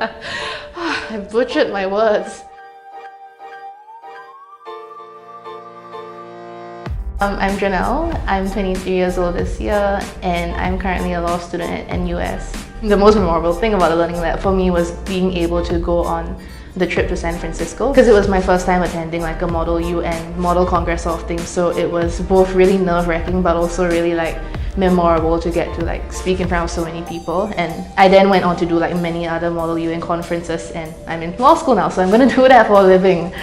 I butchered my words. I'm Joanelle. I'm 23 years old this year, and I'm currently a law student at NUS. The most memorable thing about the Learning Lab for me was being able to go on the trip to San Francisco, because it was my first time attending like a Model UN, Model Congress sort of thing. So it was both really nerve-wracking but also really like memorable to get to like speak in front of so many people. And I then went on to do like many other Model UN conferences, and I'm in law school now, so I'm going to do that for a living.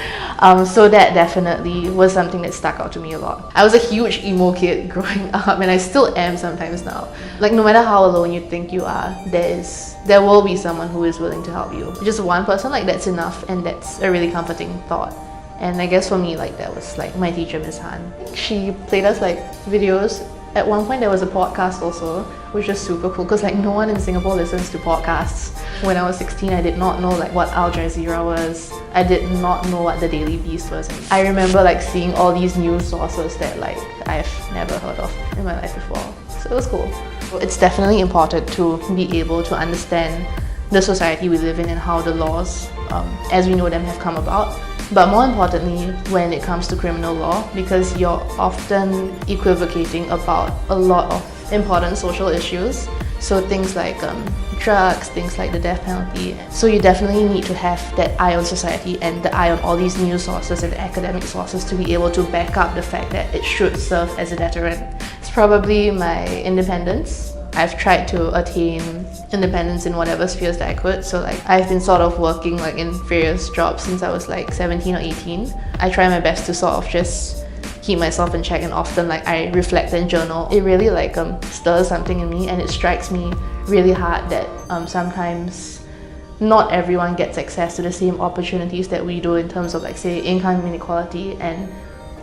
So that definitely was something that stuck out to me a lot. I was a huge emo kid growing up, and I still am sometimes now. Like, no matter how alone you think you are, there will be someone who is willing to help you. Just one person, like, that's enough, and that's a really comforting thought. And I guess for me, like, that was like my teacher, Miss Han. She played us like videos. At one point there was a podcast also, which was super cool because like no one in Singapore listens to podcasts. When I was 16, I did not know like what Al Jazeera was. I did not know what the Daily Beast was. I remember like seeing all these news sources that like I've never heard of in my life before. So it was cool. It's definitely important to be able to understand the society we live in and how the laws, as we know them, have come about. But more importantly, when it comes to criminal law, because you're often equivocating about a lot of important social issues. So things like drugs, things like the death penalty. So you definitely need to have that eye on society and the eye on all these news sources and academic sources to be able to back up the fact that it should serve as a deterrent. It's probably my independence. I've tried to attain independence in whatever spheres that I could. So like I've been sort of working like in various jobs since I was like 17 or 18. I try my best to sort of just keep myself in check, and often like I reflect and journal. It really like stirs something in me, and it strikes me really hard that sometimes not everyone gets access to the same opportunities that we do in terms of like say income inequality and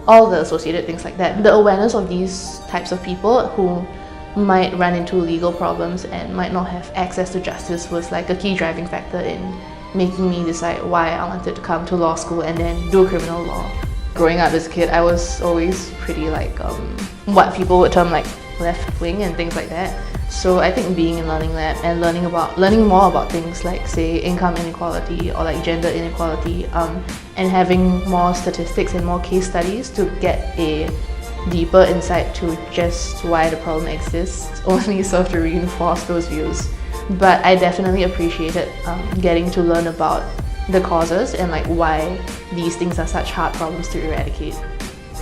all the associated things like that. The awareness of these types of people who might run into legal problems and might not have access to justice was like a key driving factor in making me decide why I wanted to come to law school and then do criminal law. Growing up as a kid, I was always pretty like what people would term like left wing and things like that. So I think being in Learning Lab and learning more about things like say income inequality or like gender inequality, and having more statistics and more case studies to get a deeper insight to just why the problem exists only serve to reinforce those views. But I definitely appreciated getting to learn about the causes and like why these things are such hard problems to eradicate.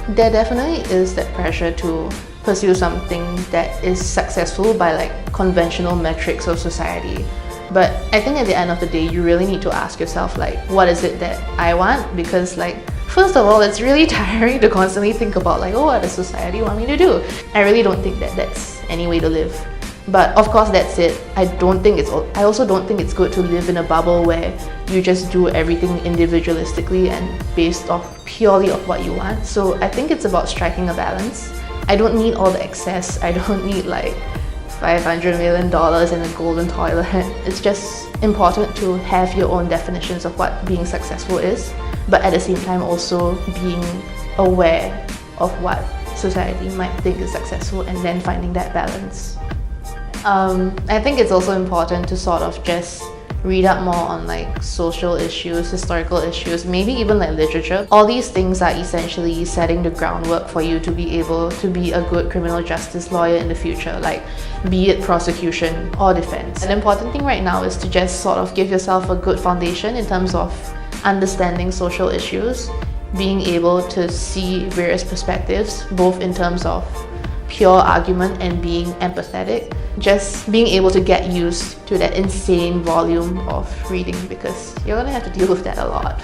There definitely is that pressure to pursue something that is successful by like conventional metrics of society. But I think at the end of the day, you really need to ask yourself like, what is it that I want? Because like, first of all, it's really tiring to constantly think about like, oh, what does society want me to do? I really don't think that that's any way to live. But of course, that's it. I also don't think it's good to live in a bubble where you just do everything individualistically and based off purely of what you want. So I think it's about striking a balance. I don't need all the excess. I don't need like $500 million and a golden toilet. It's just important to have your own definitions of what being successful is, but at the same time also being aware of what society might think is successful and then finding that balance. I think it's also important to sort of just read up more on like social issues, historical issues, maybe even like literature. All these things are essentially setting the groundwork for you to be able to be a good criminal justice lawyer in the future, like be it prosecution or defense. An important thing right now is to just sort of give yourself a good foundation in terms of understanding social issues, being able to see various perspectives, both in terms of pure argument and being empathetic. Just being able to get used to that insane volume of reading, because you're gonna have to deal with that a lot.